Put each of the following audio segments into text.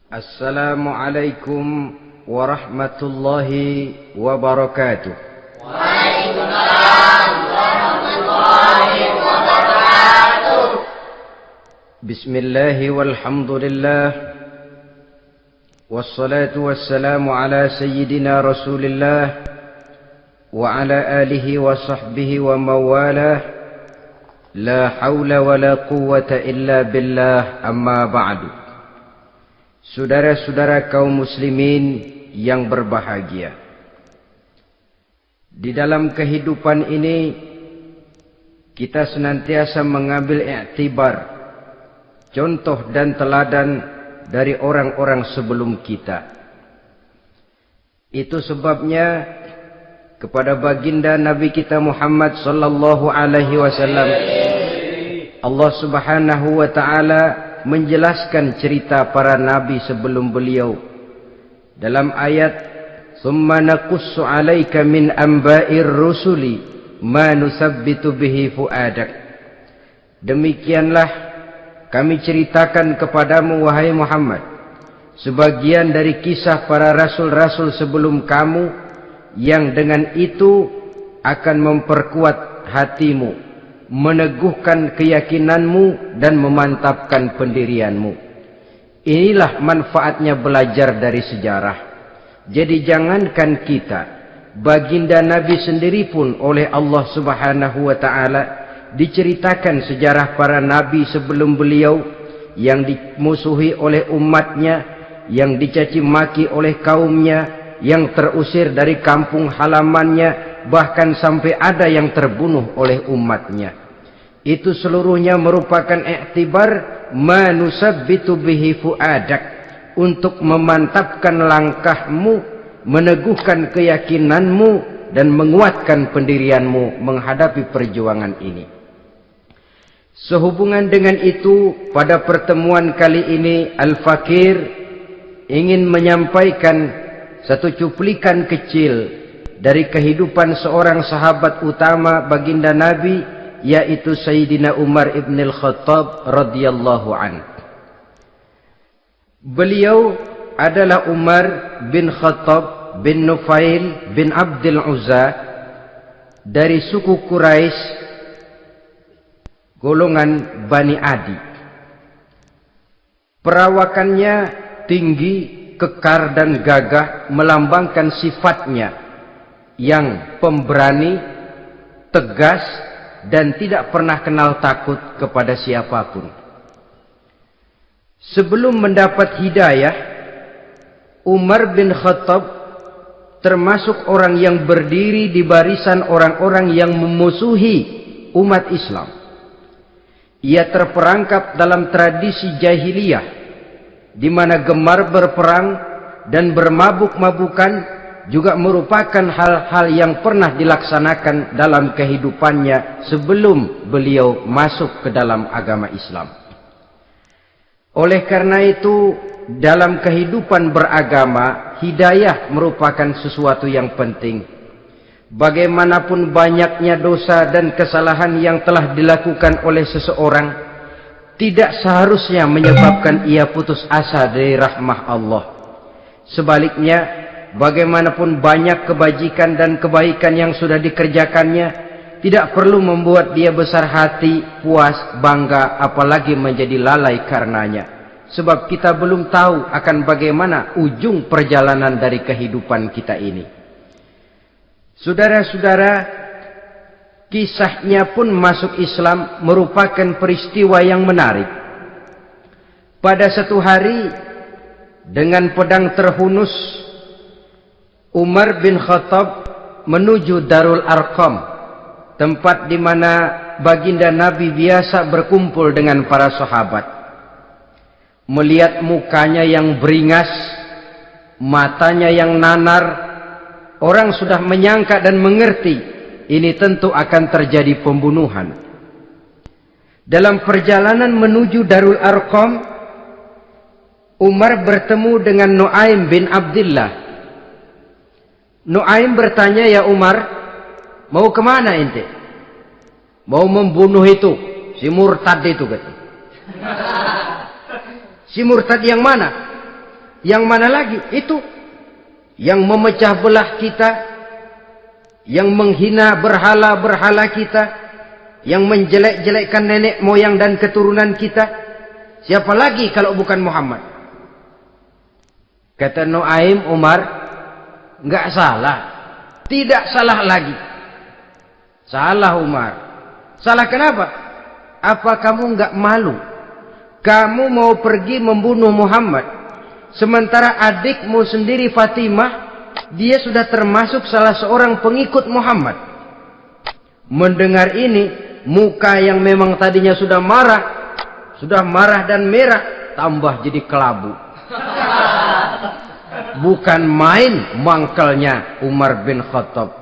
Assalamualaikum warahmatullahi wabarakatuh. Waalaikumsalam warahmatullahi wabarakatuh. Bismillahi walhamdulillah. Wassalatu wassalamu ala sayyidina Rasulillah wa ala alihi wa sahbihi wa mawalah. La hawla wa la quwwata illa billah, amma ba'du. Saudara-saudara kaum muslimin yang berbahagia, di dalam kehidupan ini kita senantiasa mengambil iktibar, contoh dan teladan dari orang-orang sebelum kita. Itu sebabnya kepada baginda Nabi kita Muhammad sallallahu alaihi wasallam Allah Subhanahu wa taala menjelaskan cerita para nabi sebelum beliau dalam ayat "Tsumma naqussu 'alaika min amba'ir rusuli ma nusabbitu bihi fu'adak." Demikianlah kami ceritakan kepadamu wahai Muhammad sebagian dari kisah para rasul-rasul sebelum kamu yang dengan itu akan memperkuat hatimu, meneguhkan keyakinanmu dan memantapkan pendirianmu. Inilah manfaatnya belajar dari sejarah. Jadi jangankan kita, baginda Nabi sendiri pun oleh Allah Subhanahu wa taala diceritakan sejarah para nabi sebelum beliau yang dimusuhi oleh umatnya, yang dicaci maki oleh kaumnya, yang terusir dari kampung halamannya, bahkan sampai ada yang terbunuh oleh umatnya. Itu seluruhnya merupakan iktibar manusabbitu bihi fuadak, untuk memantapkan langkahmu, meneguhkan keyakinanmu dan menguatkan pendirianmu menghadapi perjuangan ini. Sehubungan dengan itu, pada pertemuan kali ini Al-Fakir ingin menyampaikan satu cuplikan kecil dari kehidupan seorang sahabat utama baginda Nabi, yaitu Sayyidina Umar ibn al-Khattab radhiyallahu anhu. Beliau adalah Umar bin Khattab bin Nufail bin Abdul Uzza dari suku Quraisy golongan Bani Adi. Perawakannya tinggi, kekar dan gagah, melambangkan sifatnya yang pemberani, tegas, dan tidak pernah kenal takut kepada siapapun. Sebelum mendapat hidayah, Umar bin Khattab termasuk orang yang berdiri di barisan orang-orang yang memusuhi umat Islam. Ia terperangkap dalam tradisi jahiliyah, di mana gemar berperang dan bermabuk-mabukan juga merupakan hal-hal yang pernah dilaksanakan dalam kehidupannya sebelum beliau masuk ke dalam agama Islam. Oleh karena itu, dalam kehidupan beragama, hidayah merupakan sesuatu yang penting. Bagaimanapun banyaknya dosa dan kesalahan yang telah dilakukan oleh seseorang, tidak seharusnya menyebabkan ia putus asa dari rahmah Allah. Sebaliknya, bagaimanapun banyak kebajikan dan kebaikan yang sudah dikerjakannya, tidak perlu membuat dia besar hati, puas, bangga, apalagi menjadi lalai karenanya. Sebab kita belum tahu akan bagaimana ujung perjalanan dari kehidupan kita ini. Saudara-saudara, kisahnya pun masuk Islam merupakan peristiwa yang menarik. Pada satu hari, dengan pedang terhunus, Umar bin Khattab menuju Darul Arqam, tempat di mana baginda Nabi biasa berkumpul dengan para sahabat. Melihat mukanya yang beringas, matanya yang nanar, orang sudah menyangka dan mengerti ini tentu akan terjadi pembunuhan. Dalam perjalanan menuju Darul Arqam, Umar bertemu dengan Nuaim bin Abdullah. Nuaim bertanya, "Ya Umar, mau kemana ente?" "Mau membunuh itu, si murtad itu," kata. "Si murtad yang mana?" Yang mana lagi? Itu yang memecah belah kita, yang menghina berhala-berhala kita, yang menjelek-jelekkan nenek moyang dan keturunan kita. Siapa lagi kalau bukan Muhammad? Kata Nuaim Umar, enggak salah. Tidak salah lagi. Salah Umar. Salah kenapa? Apa kamu enggak malu? Kamu mau pergi membunuh Muhammad, sementara adikmu sendiri Fatimah, dia sudah termasuk salah seorang pengikut Muhammad. Mendengar ini, muka yang memang tadinya sudah marah dan merah, tambah jadi kelabu. Bukan main mangkelnya Umar bin Khattab.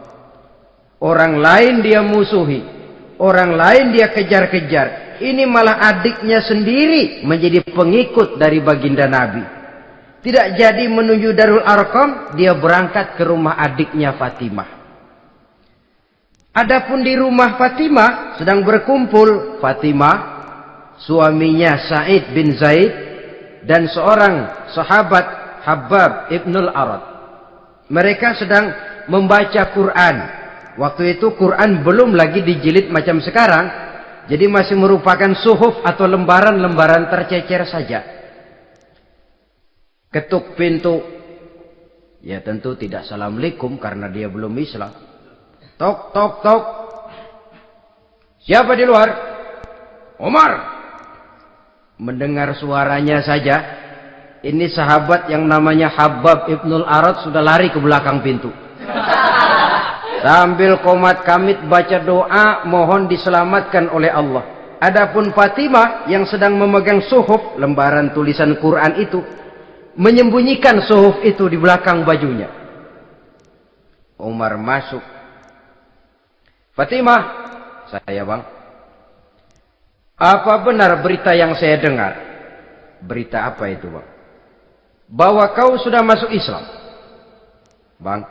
Orang lain dia musuhi, orang lain dia kejar-kejar. Ini malah adiknya sendiri menjadi pengikut dari baginda Nabi. Tidak jadi menuju Darul Arqam, dia berangkat ke rumah adiknya Fatimah. Adapun di rumah Fatimah sedang berkumpul Fatimah, suaminya Sa'id bin Zaid, dan seorang sahabat Habbab ibnul Arad. Mereka sedang membaca Quran. Waktu itu Quran belum lagi dijilid macam sekarang, jadi masih merupakan suhuf atau lembaran-lembaran tercecer saja. Ketuk pintu. Ya tentu tidak assalamualaikum karena dia belum Islam. Tok, tok, tok. Siapa di luar? Umar. Mendengar suaranya saja, ini sahabat yang namanya Habbab ibnul Arad sudah lari ke belakang pintu. Sambil komat kamit baca doa mohon diselamatkan oleh Allah. Adapun Fatimah yang sedang memegang suhuf, lembaran tulisan Quran itu, menyembunyikan suhuf itu di belakang bajunya. Umar masuk. Fatimah, saya bang. Apa benar berita yang saya dengar? Berita apa itu bang? Bahwa kau sudah masuk Islam. Bang,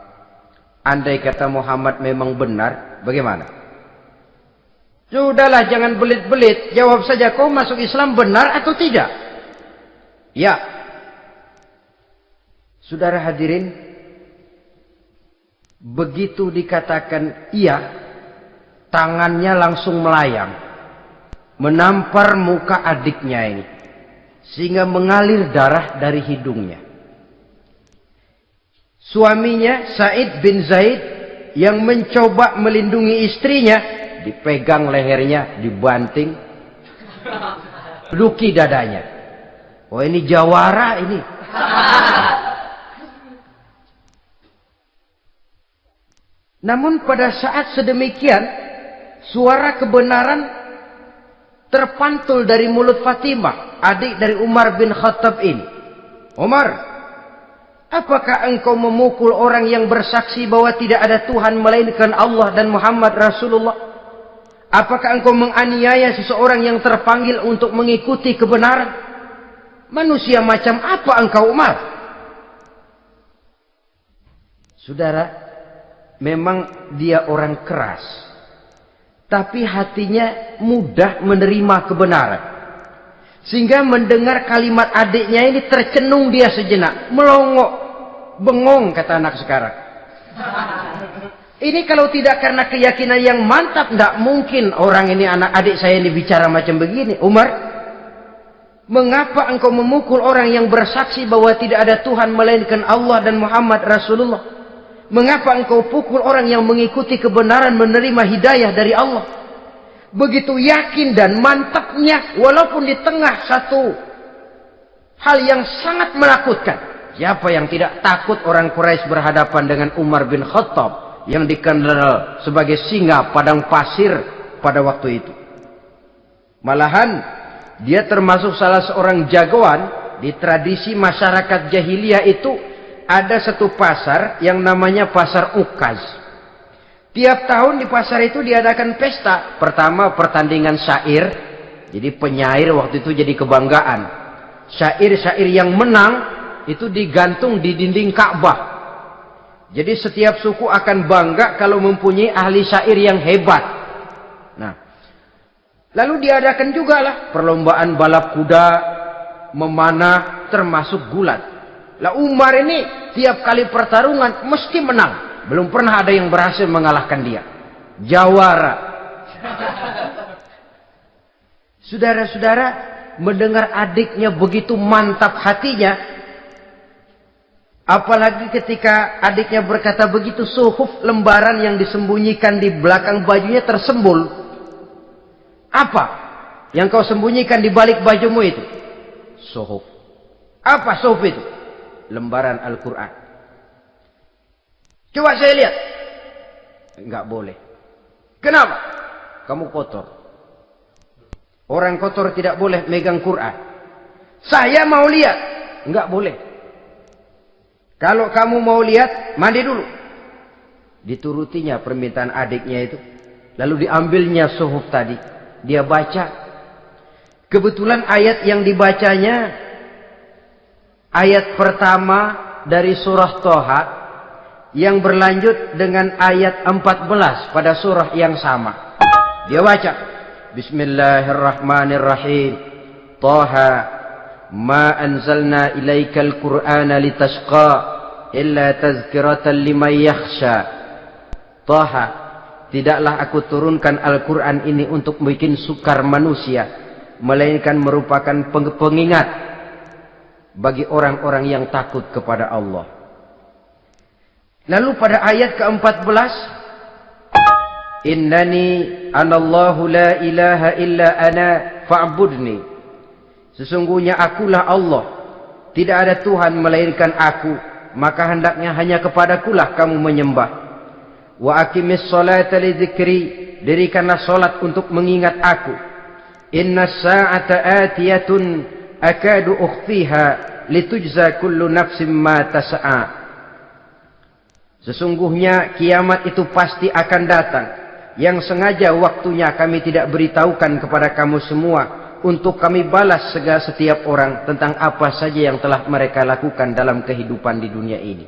andai kata Muhammad memang benar, bagaimana? Sudahlah, jangan belit-belit. Jawab saja, kau masuk Islam benar atau tidak? Ya. Saudara hadirin, begitu dikatakan iya, tangannya langsung melayang, menampar muka adiknya ini, sehingga mengalir darah dari hidungnya. Suaminya Sa'id bin Zaid yang mencoba melindungi istrinya, dipegang lehernya, dibanting, luki dadanya. Oh ini jawara ini. Namun pada saat sedemikian, suara kebenaran terpantul dari mulut Fatimah, adik dari Umar bin Khattab ini. Umar, apakah engkau memukul orang yang bersaksi bahwa tidak ada Tuhan melainkan Allah dan Muhammad Rasulullah? Apakah engkau menganiaya seseorang yang terpanggil untuk mengikuti kebenaran? Manusia macam apa engkau, Umar? Saudara, memang dia orang keras, tapi hatinya mudah menerima kebenaran. Sehingga mendengar kalimat adiknya ini tercenung dia sejenak, melongo, bengong kata anak sekarang. Ini kalau tidak karena keyakinan yang mantap, tidak mungkin orang ini, anak adik saya ini bicara macam begini. Umar, mengapa engkau memukul orang yang bersaksi bahwa tidak ada Tuhan melainkan Allah dan Muhammad Rasulullah? Mengapa engkau pukul orang yang mengikuti kebenaran, menerima hidayah dari Allah? Begitu yakin dan mantapnya, walaupun di tengah satu hal yang sangat menakutkan. Siapa yang tidak takut orang Quraisy berhadapan dengan Umar bin Khattab yang dikenal sebagai singa padang pasir pada waktu itu? Malahan dia termasuk salah seorang jagoan di tradisi masyarakat jahiliyah itu. Ada satu pasar yang namanya pasar Ukaz. Tiap tahun di pasar itu diadakan pesta. Pertama pertandingan syair. Jadi penyair waktu itu jadi kebanggaan. Syair-syair yang menang itu digantung di dinding Ka'bah. Jadi setiap suku akan bangga kalau mempunyai ahli syair yang hebat. Nah, lalu diadakan juga lah perlombaan balap kuda, memanah, termasuk gulat. Lah Umar ini tiap kali pertarungan mesti menang. Belum pernah ada yang berhasil mengalahkan dia. Jawara. Saudara-saudara, mendengar adiknya begitu mantap hatinya, apalagi ketika adiknya berkata begitu, suhuf, lembaran yang disembunyikan di belakang bajunya tersembul. Apa yang kau sembunyikan di balik bajumu itu? Suhuf. Apa suhuf itu? Lembaran Al-Quran. Coba saya lihat. Enggak boleh. Kenapa? Kamu kotor. Orang kotor tidak boleh megang Quran. Saya mau lihat. Enggak boleh. Kalau kamu mau lihat, mandi dulu. Diturutinya permintaan adiknya itu. Lalu diambilnya suhuf tadi. Dia baca. Kebetulan ayat yang dibacanya, ayat pertama dari surah Toha, yang berlanjut dengan ayat 14 pada surah yang sama. Dia baca. Bismillahirrahmanirrahim. Toha. Ma anzalna ilaikal Qur'ana litashqa illa tazkiratan liman yakhsha. Toha, tidaklah aku turunkan Al-Quran ini untuk bikin sukar manusia, melainkan merupakan pengingat bagi orang-orang yang takut kepada Allah. Lalu pada ayat ke-14, Innani anallahu la ilaha illa ana fa'budni. Sesungguhnya akulah Allah, tidak ada Tuhan melainkan aku, maka hendaknya hanya kepadakulah kamu menyembah. Wa aqimis sholata li dzikri, dirikanlah salat untuk mengingat aku. Inna sa'ata atiyatun akadu ukhfiha litujza kullu nafsin ma tas'a. Sesungguhnya kiamat itu pasti akan datang, yang sengaja waktunya kami tidak beritahukan kepada kamu semua, untuk kami balas segala setiap orang tentang apa saja yang telah mereka lakukan dalam kehidupan di dunia ini.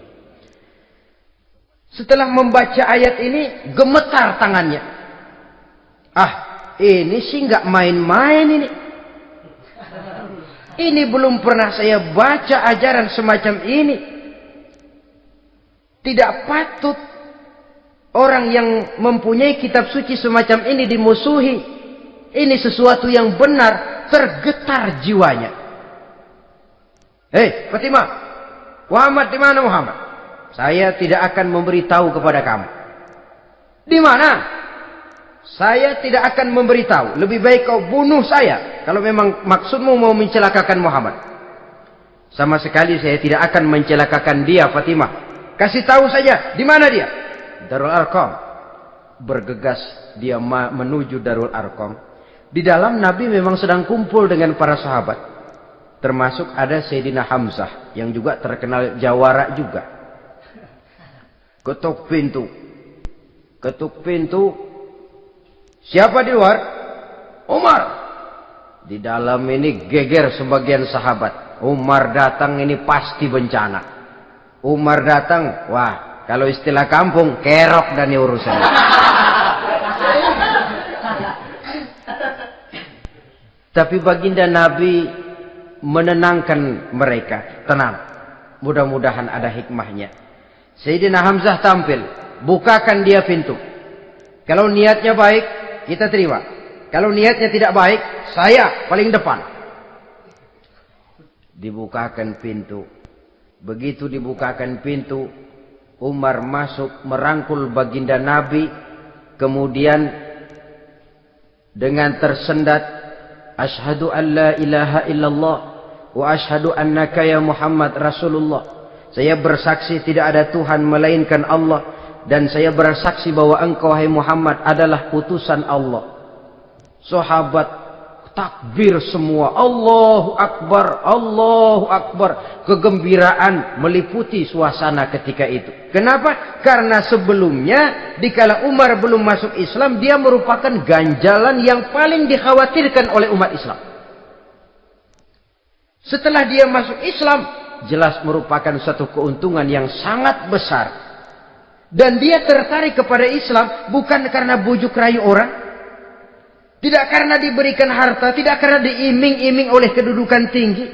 Setelah membaca ayat ini, gemetar tangannya. Ah, ini sih nggak main-main ini. Ini belum pernah saya baca ajaran semacam ini. Tidak patut orang yang mempunyai kitab suci semacam ini dimusuhi. Ini sesuatu yang benar, tergetar jiwanya. Hei, Fatimah, Muhammad di mana Muhammad? Saya tidak akan memberitahu kepada kamu. Di mana? Saya tidak akan memberitahu. Lebih baik kau bunuh saya kalau memang maksudmu mau mencelakakan Muhammad. Sama sekali saya tidak akan mencelakakan dia, Fatimah. Kasih tahu saja, di mana dia? Darul Arqam. Bergegas dia menuju Darul Arqam. Di dalam Nabi memang sedang kumpul dengan para sahabat. Termasuk ada Sayyidina Hamzah yang juga terkenal jawara juga. Ketuk pintu. Ketuk pintu. Siapa di luar? Umar. Di dalam ini geger sebagian sahabat. Umar datang ini pasti bencana. Umar datang, wah, kalau istilah kampung, kerok dan urusan. Tapi baginda Nabi menenangkan mereka. Tenang. Mudah-mudahan ada hikmahnya. Sayyidina Hamzah tampil. Bukakan dia pintu. Kalau niatnya baik, kita terima. Kalau niatnya tidak baik, saya paling depan. Dibukakan pintu. Begitu dibukakan pintu, Umar masuk merangkul baginda Nabi. Kemudian dengan tersendat, Ashhadu an la ilaha illallah wa ashhadu annaka ya Muhammad Rasulullah. Saya bersaksi tidak ada Tuhan melainkan Allah, dan saya bersaksi bahwa engkau hai Muhammad adalah utusan Allah. Sahabat takbir semua. Allahu Akbar, Allahu Akbar. Kegembiraan meliputi suasana ketika itu. Kenapa? Karena sebelumnya dikala Umar belum masuk Islam, dia merupakan ganjalan yang paling dikhawatirkan oleh umat Islam. Setelah dia masuk Islam, jelas merupakan suatu keuntungan yang sangat besar. Dan dia tertarik kepada Islam bukan karena bujuk rayu orang, tidak karena diberikan harta, tidak karena diiming-iming oleh kedudukan tinggi,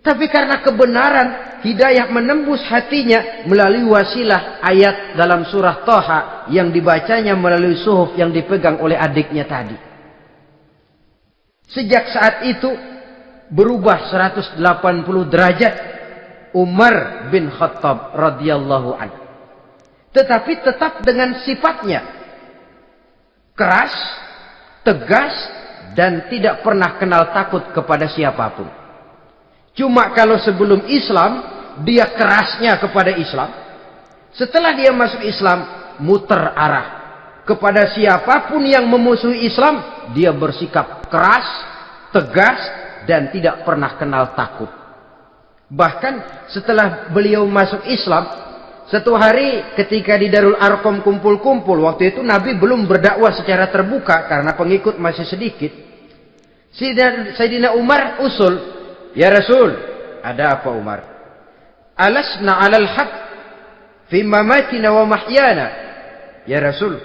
Tapi karena kebenaran, hidayah menembus hatinya melalui wasilah ayat dalam surah Thaha yang dibacanya melalui suhuf yang dipegang oleh adiknya tadi. Sejak saat itu berubah 180 derajat Umar bin Khattab radhiyallahu anhu. Tetapi tetap dengan sifatnya keras, tegas, dan tidak pernah kenal takut kepada siapapun. Cuma kalau sebelum Islam, dia kerasnya kepada Islam. Setelah dia masuk Islam, muter arah. Kepada siapapun yang memusuhi Islam, dia bersikap keras, tegas, dan tidak pernah kenal takut. Bahkan setelah beliau masuk Islam, satu hari ketika di Darul Arqam kumpul-kumpul, waktu itu Nabi belum berdakwah secara terbuka karena pengikut masih sedikit. Sayyidina Umar usul, "Ya Rasul, ada apa Umar? Alasna 'alal haq fi mamatina wa mahyana." Ya Rasul,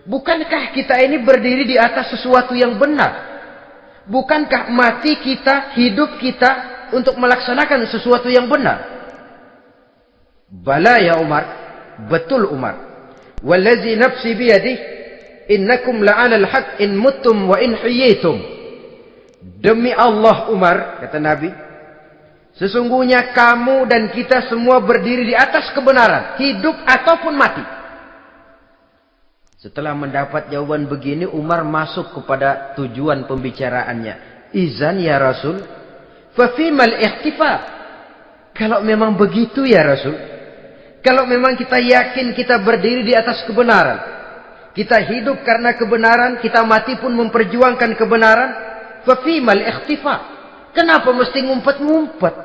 bukankah kita ini berdiri di atas sesuatu yang benar? Bukankah mati kita, hidup kita untuk melaksanakan sesuatu yang benar? Bala ya Umar, betul Umar. Wallazi nafsi biyadih, innakum la'alal haq in muttum wa in hiyitum. Demi Allah Umar, kata Nabi, sesungguhnya kamu dan kita semua berdiri di atas kebenaran, hidup ataupun mati. Setelah mendapat jawaban begini, Umar masuk kepada tujuan pembicaraannya. Izan ya Rasul, fafimal ihtifa. Kalau memang begitu ya Rasul, kalau memang kita yakin kita berdiri di atas kebenaran, kita hidup karena kebenaran, kita mati pun memperjuangkan kebenaran, fafimal ihtifa. Kenapa mesti ngumpet-ngumpet?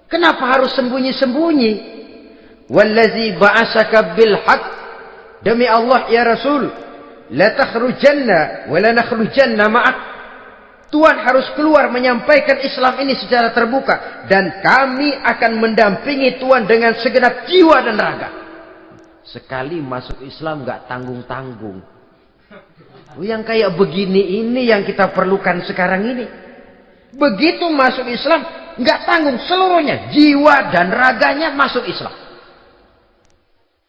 Kenapa harus sembunyi-sembunyi? Wallazi ba'asaka bil haqq, demi Allah ya Rasul, la takhrujanna wa la nakhrujanna ma'ak. Tuhan harus keluar menyampaikan Islam ini secara terbuka, dan kami akan mendampingi Tuhan dengan segenap jiwa dan raga. Sekali masuk Islam gak tanggung-tanggung. Yang kayak begini ini yang kita perlukan sekarang ini. Begitu masuk Islam gak tanggung seluruhnya, jiwa dan raganya masuk Islam.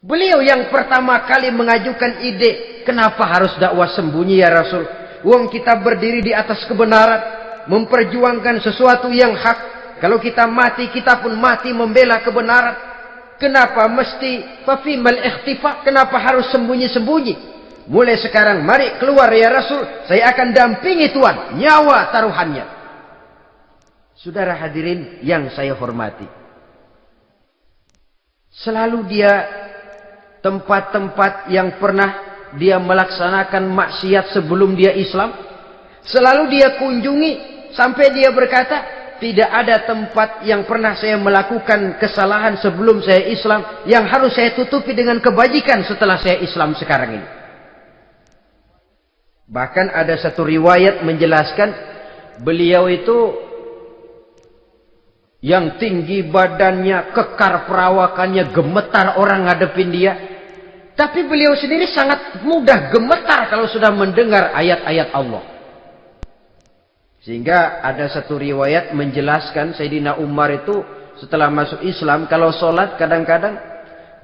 Beliau yang pertama kali mengajukan ide, kenapa harus dakwah sembunyi ya Rasul? Wong kita berdiri di atas kebenaran, memperjuangkan sesuatu yang hak. Kalau kita mati, kita pun mati membela kebenaran. Kenapa mesti fafimal ikhtifa? Kenapa harus sembunyi-sembunyi? Mulai sekarang mari keluar ya Rasul, saya akan dampingi Tuhan, nyawa taruhannya. Saudara hadirin yang saya hormati, selalu dia tempat-tempat yang pernah dia melaksanakan maksiat sebelum dia Islam, selalu dia kunjungi sampai dia berkata, tidak ada tempat yang pernah saya melakukan kesalahan sebelum saya Islam yang harus saya tutupi dengan kebajikan setelah saya Islam sekarang ini. Bahkan ada satu riwayat menjelaskan beliau itu yang tinggi badannya, kekar perawakannya, gemetar orang ngadepin dia. Tapi beliau sendiri sangat mudah gemetar kalau sudah mendengar ayat-ayat Allah. Sehingga ada satu riwayat menjelaskan Sayyidina Umar itu setelah masuk Islam, kalau sholat kadang-kadang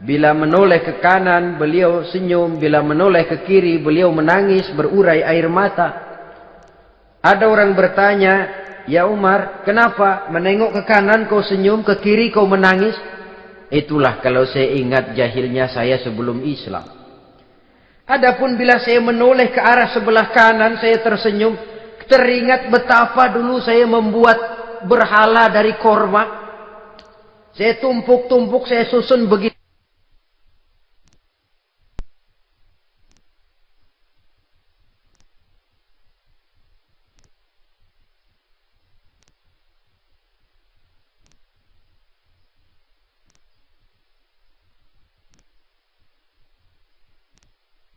bila menoleh ke kanan beliau senyum, bila menoleh ke kiri beliau menangis berurai air mata. Ada orang bertanya, ya Umar, kenapa menengok ke kanan kau senyum, ke kiri kau menangis? Itulah kalau saya ingat jahilnya saya sebelum Islam. Adapun bila saya menoleh ke arah sebelah kanan saya tersenyum, teringat betapa dulu saya membuat berhala dari korma. Saya tumpuk-tumpuk, saya susun begitu.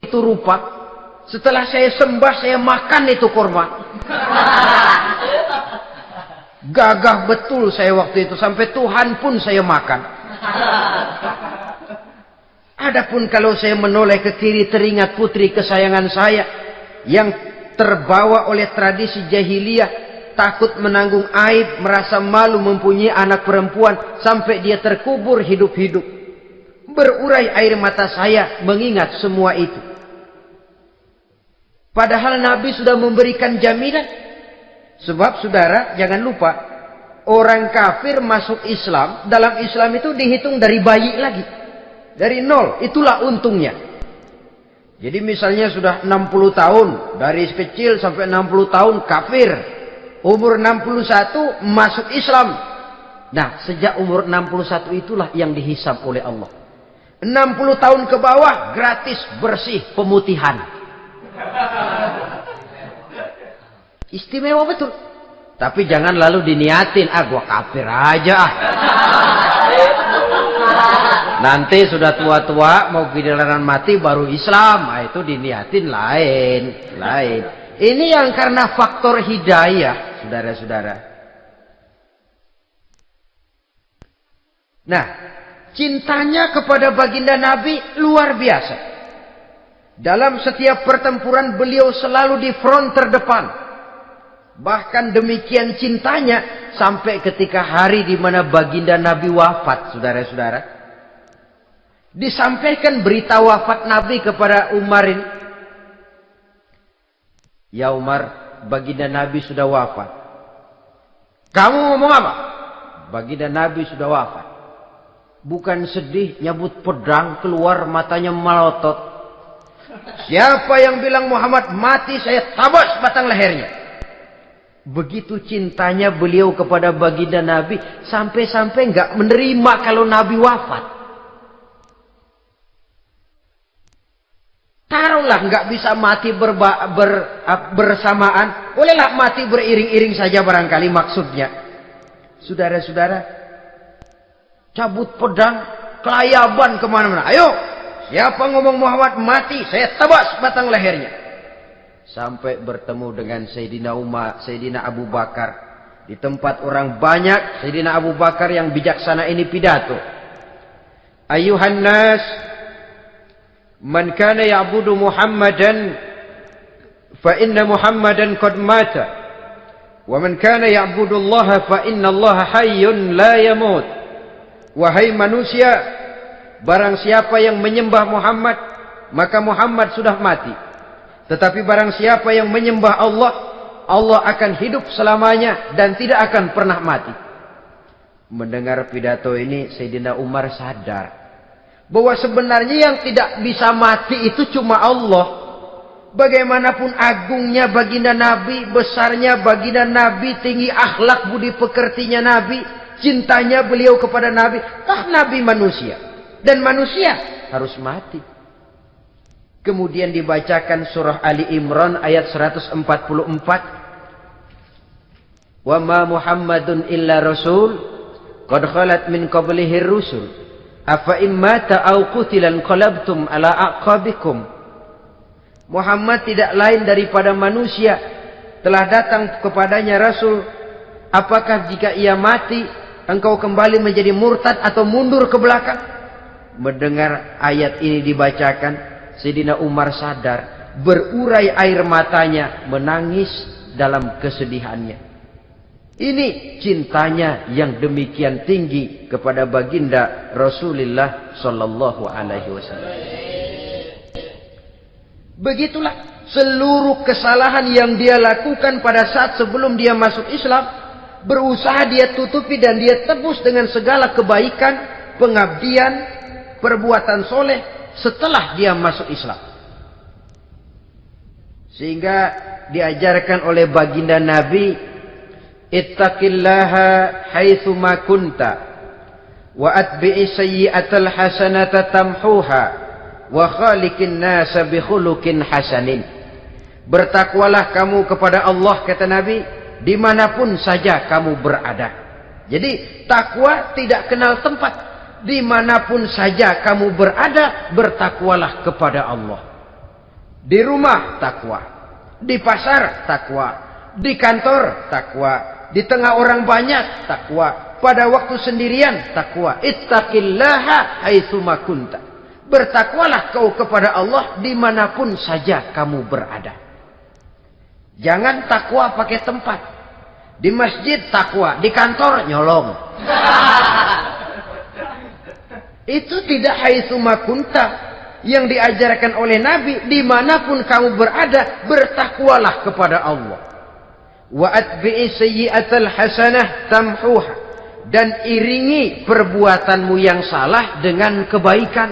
Itu rupa. Setelah saya sembah, saya makan itu korma. Gagah betul saya waktu itu, sampai Tuhan pun saya makan. Adapun kalau saya menoleh ke kiri, teringat putri kesayangan saya yang terbawa oleh tradisi jahiliyah, takut menanggung aib, merasa malu mempunyai anak perempuan sampai dia terkubur hidup-hidup. Berurai air mata saya mengingat semua itu. Padahal Nabi sudah memberikan jaminan. Sebab saudara, jangan lupa, orang kafir masuk Islam, dalam Islam itu dihitung dari bayi lagi. Dari nol, itulah untungnya. Jadi misalnya sudah 60 tahun, dari kecil sampai 60 tahun kafir. Umur 61 masuk Islam. Nah, sejak umur 61 itulah yang dihisab oleh Allah. 60 tahun ke bawah gratis bersih pemutihan. Istimewa betul. Tapi jangan lalu diniatin, gua kafir aja. Nanti sudah tua-tua mau giliran mati baru Islam. Itu diniatin lain. Ini yang karena faktor hidayah, saudara-saudara. Nah, cintanya kepada baginda Nabi luar biasa. Dalam setiap pertempuran beliau selalu di front terdepan. Bahkan demikian cintanya sampai ketika hari di mana baginda Nabi wafat, saudara-saudara. Disampaikan berita wafat Nabi kepada Umar ini. Ya Umar, baginda Nabi sudah wafat. Kamu ngomong apa? Baginda Nabi sudah wafat. Bukan sedih, nyabut pedang, keluar matanya melotot. Siapa yang bilang Muhammad mati, saya tabas batang lehernya. Begitu cintanya beliau kepada baginda Nabi, sampai-sampai nggak menerima kalau Nabi wafat. Taruhlah nggak bisa mati bersamaan, bolehlah mati beriring-iring saja barangkali maksudnya. Saudara-saudara, cabut pedang, kelayaban kemana-mana. Ayo, siapa ngomong Muhammad mati, saya tebas batang lehernya. Sampai bertemu dengan Sayyidina Umar, Sayyidina Abu Bakar. Di tempat orang banyak, Sayyidina Abu Bakar yang bijaksana ini pidato. Ayuhan nas, man kana ya'budu Muhammadan, fa inna Muhammadan qad mata. Wa man kana ya'budu Allah, fa inna Allah hayyun la yamut. Wahai manusia, barang siapa yang menyembah Muhammad, maka Muhammad sudah mati. Tetapi barang siapa yang menyembah Allah, Allah akan hidup selamanya dan tidak akan pernah mati. Mendengar pidato ini, Sayyidina Umar sadar bahwa sebenarnya yang tidak bisa mati itu cuma Allah. Bagaimanapun agungnya baginda Nabi, besarnya baginda Nabi, tinggi akhlak budi pekertinya Nabi, cintanya beliau kepada Nabi, toh Nabi manusia. Dan manusia harus mati. Kemudian dibacakan surah Ali Imran ayat 144. Wa ma Muhammadun illa rasul qad khalat min qablihi rusul afa in mata aw qutilan qalabtum ala aqabikum. Muhammad tidak lain daripada manusia, telah datang kepadanya rasul. Apakah jika ia mati engkau kembali menjadi murtad atau mundur ke belakang? Mendengar ayat ini dibacakan, Sayyidina Umar sadar, berurai air matanya, menangis dalam kesedihannya. Ini cintanya yang demikian tinggi kepada baginda Rasulullah sallallahu alaihi wasallam. Begitulah seluruh kesalahan yang dia lakukan pada saat sebelum dia masuk Islam, berusaha dia tutupi dan dia tebus dengan segala kebaikan, pengabdian, perbuatan soleh setelah dia masuk Islam. Sehingga diajarkan oleh baginda Nabi, ittaqillaha haitsu ma kunta wa atbi'i sayyi'atal hasanata tamhuha wa khaliqin nasa bi khuluqin hasanin. Bertakwalah kamu kepada Allah, kata Nabi, dimanapun saja kamu berada. Jadi takwa tidak kenal tempat. Dimanapun saja kamu berada, bertakwalah kepada Allah. Di rumah takwa, di pasar takwa, di kantor takwa, di tengah orang banyak takwa, pada waktu sendirian takwa. Ittaqillaha haitsu ma kunta. Bertakwalah kau kepada Allah dimanapun saja kamu berada. Jangan takwa pakai tempat. Di masjid takwa, di kantor nyolong. Itu tidak haitsu makunta. Yang diajarkan oleh Nabi, dimanapun kamu berada, bertakwalah kepada Allah. Wa atbi'i sayyi'atal hasanah tamhuha. Dan iringi perbuatanmu yang salah dengan kebaikan.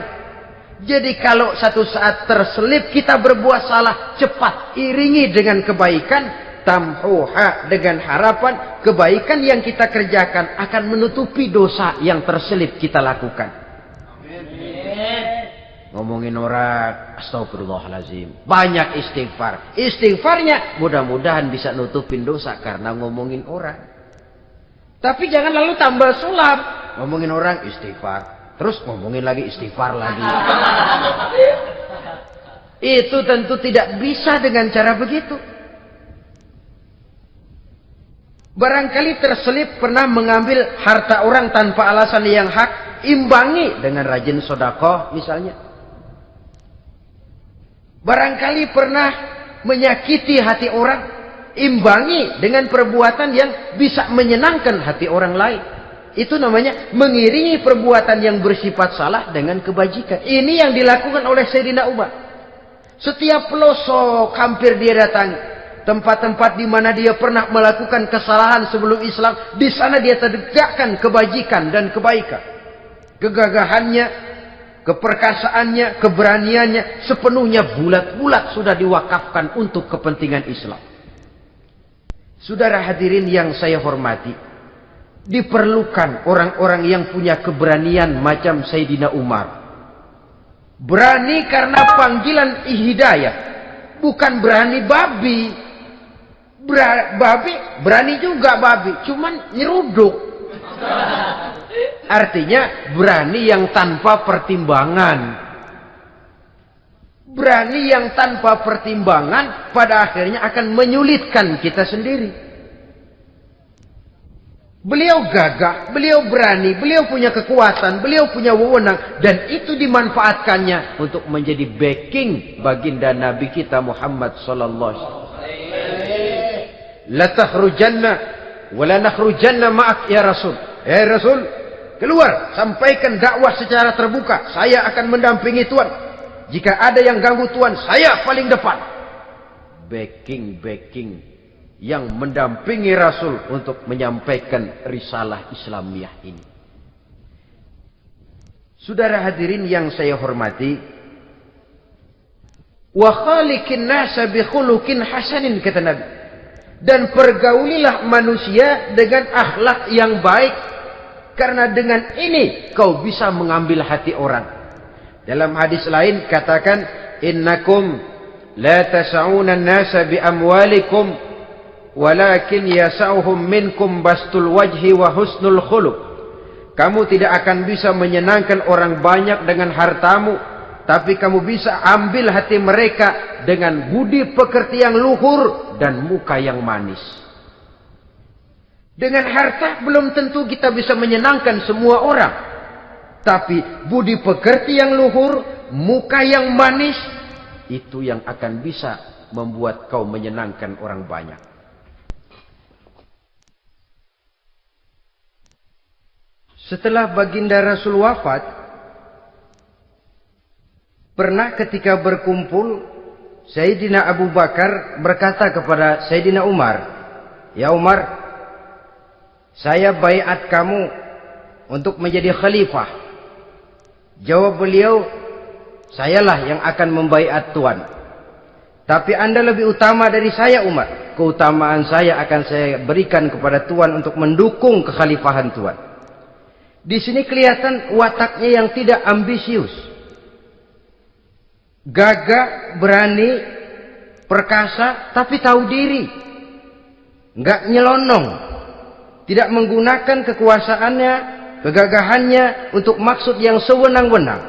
Jadi kalau satu saat terselip kita berbuat salah, cepat iringi dengan kebaikan. Tamhuha, dengan harapan kebaikan yang kita kerjakan akan menutupi dosa yang terselip kita lakukan. Ngomongin orang, astagfirullahaladzim. Banyak istighfar. Istighfarnya mudah-mudahan bisa nutupin dosa karena ngomongin orang. Tapi jangan lalu tambah sulap. Ngomongin orang istighfar. Terus ngomongin lagi istighfar lagi. Itu tentu tidak bisa dengan cara begitu. Barangkali terselip pernah mengambil harta orang tanpa alasan yang hak. Imbangi dengan rajin sedekah misalnya. Barangkali pernah menyakiti hati orang, imbangi dengan perbuatan yang bisa menyenangkan hati orang lain. Itu namanya mengiringi perbuatan yang bersifat salah dengan kebajikan. Ini yang dilakukan oleh Sayyidina Umar. Setiap pelosok hampir dia datangi. Tempat-tempat di mana dia pernah melakukan kesalahan sebelum Islam, di sana dia tegakkan kebajikan dan kebaikan. Kegagahannya, keperkasaannya, keberaniannya sepenuhnya bulat-bulat sudah diwakafkan untuk kepentingan Islam. Saudara hadirin yang saya hormati, diperlukan orang-orang yang punya keberanian macam Sayyidina Umar. Berani karena panggilan hidayah, bukan berani babi. Babi berani juga babi, cuman nyeruduk. Artinya berani yang tanpa pertimbangan. Berani yang tanpa pertimbangan pada akhirnya akan menyulitkan kita sendiri. Beliau gagah, beliau berani, beliau punya kekuatan, beliau punya wewenang. Dan itu dimanfaatkannya untuk menjadi backing baginda Nabi kita Muhammad sallallahu alaihi wasallam. La takhrujanna wa la nakhrujanna ma'ak ya Rasul. Ya Rasul, keluar, sampaikan dakwah secara terbuka. Saya akan mendampingi Tuhan. Jika ada yang ganggu Tuhan, saya paling depan. Backing yang mendampingi Rasul untuk menyampaikan risalah Islamiyah ini. Saudara hadirin yang saya hormati, wa khaliqin nasa bi khuluqin hasanin, kata Nabi. Dan pergaulilah manusia dengan akhlak yang baik. Karena dengan ini kau bisa mengambil hati orang. Dalam hadis lain katakan, innakum la tas'una an-nasa bi amwalikum walakin yas'uhum minkum bastul wajhi wa husnul khuluq. Kamu tidak akan bisa menyenangkan orang banyak dengan hartamu, tapi kamu bisa ambil hati mereka dengan budi pekerti yang luhur dan muka yang manis. Dengan harta belum tentu kita bisa menyenangkan semua orang. Tapi budi pekerti yang luhur, muka yang manis, itu yang akan bisa membuat kau menyenangkan orang banyak. Setelah baginda Rasul wafat, pernah ketika berkumpul, Sayyidina Abu Bakar berkata kepada Sayyidina Umar, "Ya Umar, saya baiat kamu untuk menjadi khalifah." Jawab beliau, "Sayalah yang akan membaiat Tuan. Tapi Anda lebih utama dari saya Umar. Keutamaan saya akan saya berikan kepada Tuan untuk mendukung kekhalifahan Tuan." Di sini kelihatan wataknya yang tidak ambisius. Gagah, berani, perkasa, tapi tahu diri. Enggak nyelonong. Tidak menggunakan kekuasaannya, kegagahannya untuk maksud yang sewenang-wenang.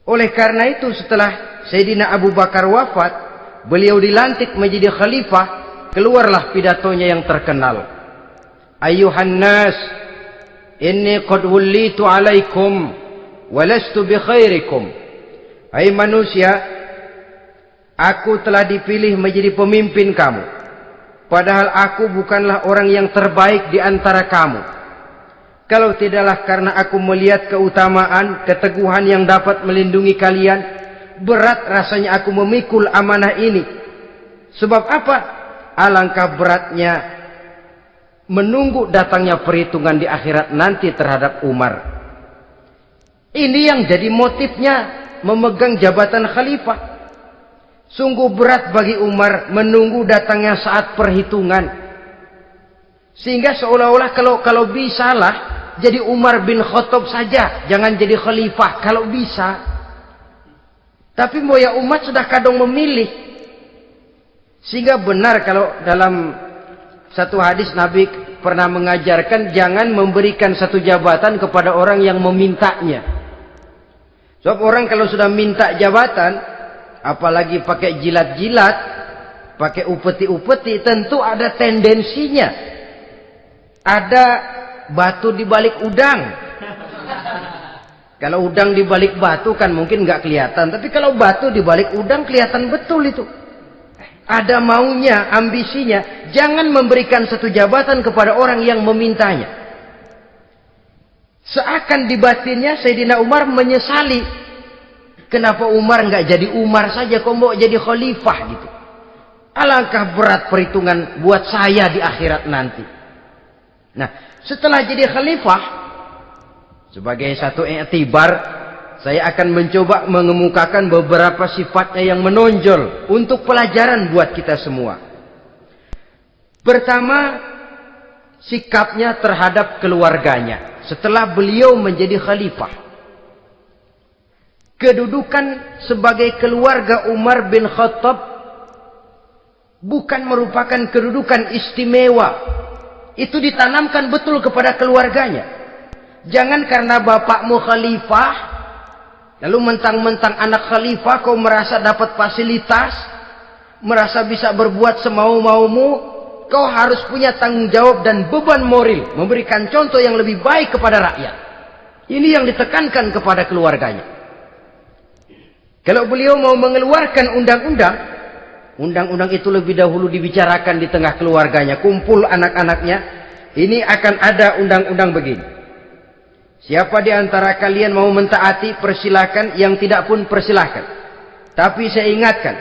Oleh karena itu setelah Sayyidina Abu Bakar wafat, beliau dilantik menjadi khalifah, keluarlah pidatonya yang terkenal. Ayuhan nas, inni qad wullitu alaikum walastu bi khairikum. Hai manusia, aku telah dipilih menjadi pemimpin kamu. padahal aku bukanlah orang yang terbaik di antara kamu. Kalau tidaklah karena aku melihat keutamaan, keteguhan yang dapat melindungi kalian, berat rasanya aku memikul amanah ini. Sebab apa? Alangkah beratnya menunggu datangnya perhitungan di akhirat nanti terhadap Umar. Ini yang jadi motifnya memegang jabatan khalifah. Sungguh berat bagi Umar menunggu datangnya saat perhitungan. Sehingga seolah-olah kalau bisalah jadi Umar bin Khattab saja, jangan jadi khalifah kalau bisa. Tapi moya umat sudah kadang memilih. Sehingga benar kalau dalam satu hadis Nabi pernah mengajarkan jangan memberikan satu jabatan kepada orang yang memintanya. Sebab orang kalau sudah minta jabatan, apalagi pakai jilat-jilat, pakai upeti-upeti, tentu ada tendensinya. Ada batu di balik udang. Kalau udang di balik batu kan mungkin nggak kelihatan, tapi kalau batu di balik udang kelihatan betul itu. Ada maunya, ambisinya. Jangan memberikan satu jabatan kepada orang yang memintanya. Seakan di batinnya Sayyidina Umar menyesali. Kenapa Umar nggak jadi Umar saja, kok mau jadi khalifah gitu. Alangkah berat perhitungan buat saya di akhirat nanti. Nah, setelah jadi khalifah, sebagai satu i'tibar, saya akan mencoba mengemukakan beberapa sifatnya yang menonjol untuk pelajaran buat kita semua. Pertama, sikapnya terhadap keluarganya setelah beliau menjadi khalifah. Kedudukan sebagai keluarga Umar bin Khattab bukan merupakan kedudukan istimewa. Itu ditanamkan betul kepada keluarganya. Jangan karena bapakmu khalifah, lalu mentang-mentang anak khalifah kau merasa dapat fasilitas, merasa bisa berbuat semau-maumu, kau harus punya tanggung jawab dan beban moral, memberikan contoh yang lebih baik kepada rakyat. Ini yang ditekankan kepada keluarganya. Kalau beliau mau mengeluarkan undang-undang, undang-undang itu lebih dahulu dibicarakan di tengah keluarganya, kumpul anak-anaknya. Ini akan ada undang-undang begini. Siapa di antara kalian mau mentaati, persilakan. Yang tidak pun persilakan. Tapi saya ingatkan,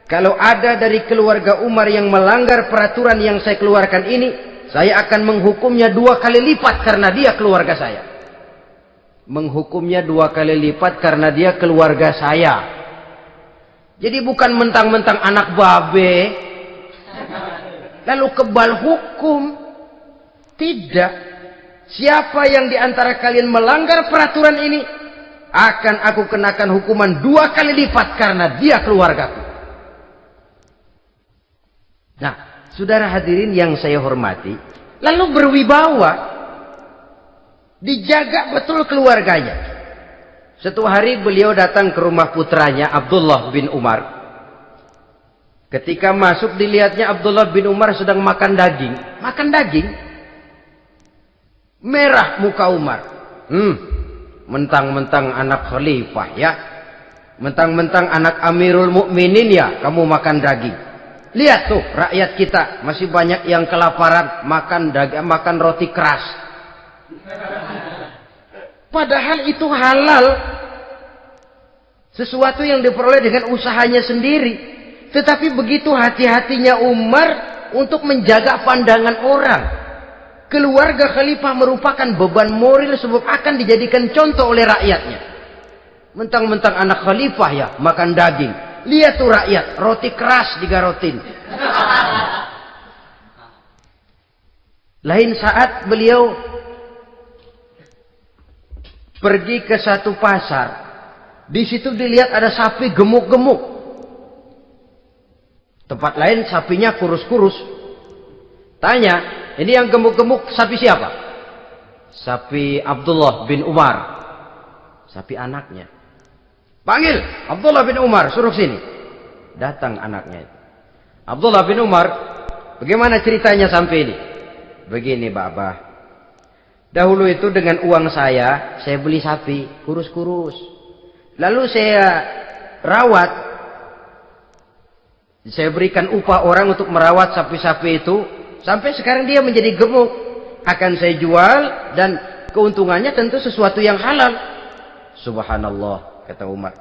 kalau ada dari keluarga Umar yang melanggar peraturan yang saya keluarkan ini, saya akan menghukumnya 2 kali lipat karena dia keluarga saya. Menghukumnya 2 kali lipat karena dia keluarga saya. Jadi bukan mentang-mentang anak babe lalu kebal hukum. Tidak. Siapa yang di antara kalian melanggar peraturan ini, akan aku kenakan hukuman 2 kali lipat karena dia keluargaku. Nah, saudara hadirin yang saya hormati, lalu berwibawa, dijaga betul keluarganya. Suatu hari beliau datang ke rumah putranya Abdullah bin Umar. Ketika masuk dilihatnya Abdullah bin Umar sedang makan daging. Makan daging. Merah muka Umar. Mentang-mentang anak khalifah ya. Mentang-mentang anak Amirul Mukminin ya, kamu makan daging. Lihat tuh rakyat kita masih banyak yang kelaparan, makan daging, makan roti keras. Padahal itu halal. Sesuatu yang diperoleh dengan usahanya sendiri. Tetapi begitu hati-hatinya Umar untuk menjaga pandangan orang. Keluarga khalifah merupakan beban moral sebab akan dijadikan contoh oleh rakyatnya. Mentang-mentang anak khalifah ya, makan daging. Lihat tuh rakyat, roti keras digarotin. Lain saat beliau pergi ke satu pasar. Di situ dilihat ada sapi gemuk-gemuk. Tempat lain sapinya kurus-kurus. Tanya, ini yang gemuk-gemuk sapi siapa? Sapi Abdullah bin Umar. Sapi anaknya. Panggil Abdullah bin Umar, suruh sini. Datang anaknya. Abdullah bin Umar, bagaimana ceritanya sampai ini? Begini, Bapak. Dahulu itu dengan uang saya beli sapi kurus-kurus. Lalu saya rawat. Saya berikan upah orang untuk merawat sapi-sapi itu. Sampai sekarang dia menjadi gemuk. Akan saya jual dan keuntungannya tentu sesuatu yang halal. Subhanallah, kata Umar.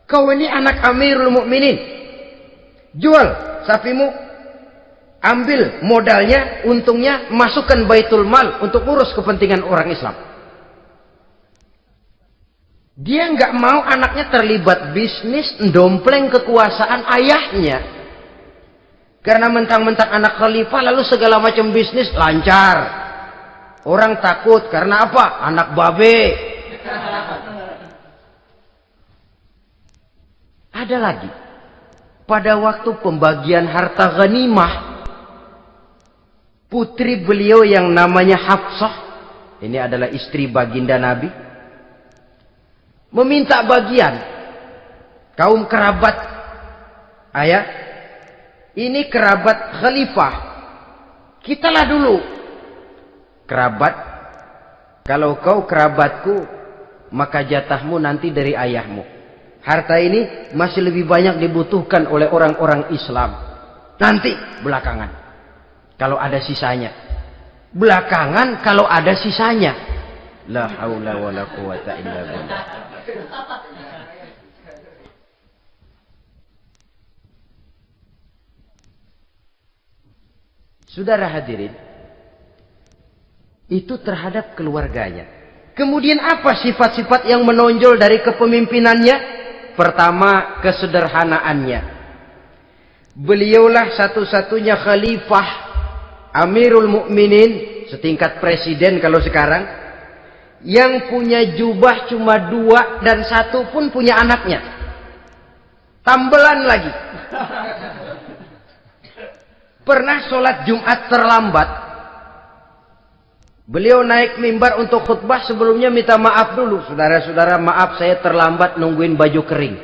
Kau ini anak Amirul Mukminin. Jual sapimu. Ambil modalnya, untungnya, masukkan Baitul Mal untuk urus kepentingan orang Islam. Dia nggak mau anaknya terlibat bisnis, ndompleng kekuasaan ayahnya. Karena mentang-mentang anak khalifah lalu segala macam bisnis lancar. Orang takut karena apa? Anak babe. Ada lagi. Pada waktu pembagian harta ghanimah, putri beliau yang namanya Hafsah, ini adalah istri baginda Nabi, meminta bagian. Kaum kerabat ayah, ini kerabat khalifah, kitalah dulu kerabat. Kalau kau kerabatku, maka jatahmu nanti dari ayahmu. Harta ini masih lebih banyak dibutuhkan oleh orang-orang Islam. Nanti belakangan, kalau ada sisanya. Belakangan kalau ada sisanya. La haula wala quwata illa billah. Saudara hadirin, itu terhadap keluarganya. Kemudian apa sifat-sifat yang menonjol dari kepemimpinannya? Pertama, kesederhanaannya. Beliaulah satu-satunya khalifah, Amirul Mukminin, setingkat presiden kalau sekarang, yang punya jubah cuma 2 dan 1 pun punya anaknya. Tambelan lagi. Pernah sholat Jumat terlambat. Beliau naik mimbar untuk khutbah, sebelumnya minta maaf dulu. Saudara-saudara, maaf saya terlambat nungguin baju kering.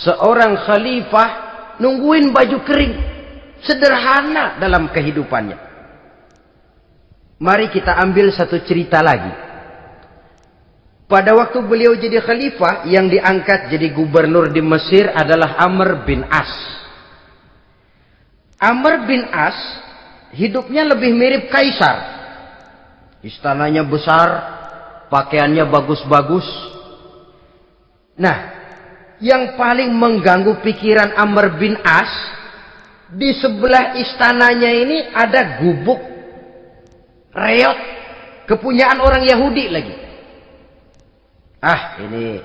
Seorang khalifah nungguin baju kering. Sederhana dalam kehidupannya. Mari kita ambil satu cerita lagi. Pada waktu beliau jadi khalifah, yang diangkat jadi gubernur di Mesir adalah Amr bin As. Amr bin As hidupnya lebih mirip kaisar. Istananya besar, pakaiannya bagus-bagus. Nah, yang paling mengganggu pikiran Amr bin As, di sebelah istananya ini ada gubuk reot, kepunyaan orang Yahudi lagi. Ah, ini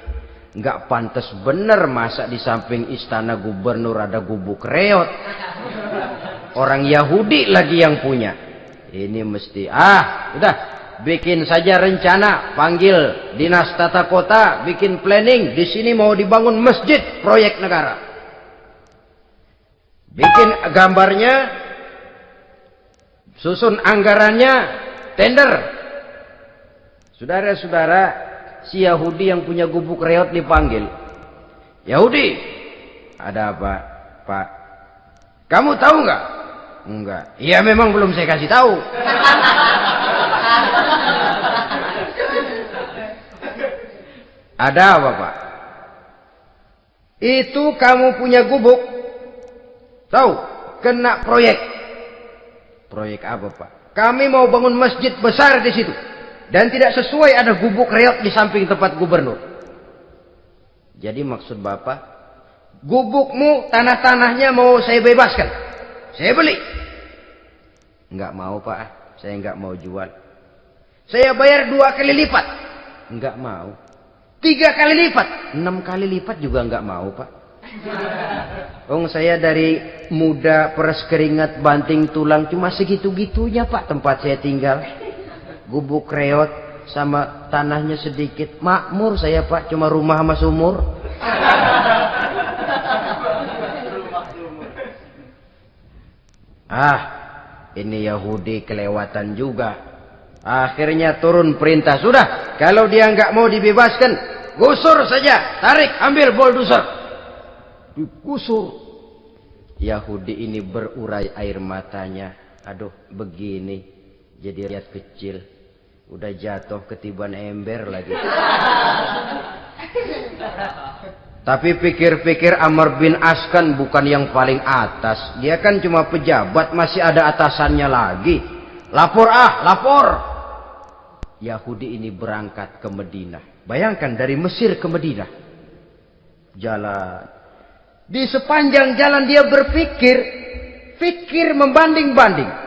nggak pantas bener, masa di samping istana gubernur ada gubuk reot. Orang Yahudi lagi yang punya. Ini mesti, udah, bikin saja rencana, panggil dinas tata kota, bikin planning. Di sini mau dibangun masjid, proyek negara. Bikin gambarnya, susun anggarannya, tender. Saudara-saudara, si Yahudi yang punya gubuk reot dipanggil. Yahudi, ada apa, Pak? Kamu tahu nggak? Enggak. Iya, memang belum saya kasih tahu. Ada apa, Pak? Itu kamu punya gubuk. Tahu? Kena proyek. Proyek apa, Pak? Kami mau bangun masjid besar di situ. Dan tidak sesuai ada gubuk reot di samping tempat gubernur. Jadi maksud Bapak, gubukmu, tanah-tanahnya mau saya bebaskan. Saya beli. Enggak mau, Pak. Saya enggak mau jual. Saya bayar 2 kali lipat. Enggak mau. 3 kali lipat. 6 kali lipat juga enggak mau, Pak. Saya dari muda peres keringat banting tulang cuma segitu-gitunya, Pak, tempat saya tinggal. Gubuk reot sama tanahnya sedikit. Makmur saya, Pak, cuma rumah sama sumur. Ini Yahudi kelewatan juga. Akhirnya turun perintah, sudah, kalau dia nggak mau dibebaskan, gusur saja, tarik, ambil bulldozer. Digusur. Yahudi ini berurai air matanya. Aduh, begini jadi rakyat kecil, udah jatuh ketiban ember lagi. Tapi pikir-pikir Amr bin As kan bukan yang paling atas. Dia kan cuma pejabat, masih ada atasannya lagi. Lapor lapor. Yahudi ini berangkat ke Madinah. Bayangkan dari Mesir ke Madinah. Jalan. Di sepanjang jalan dia berpikir membanding-banding.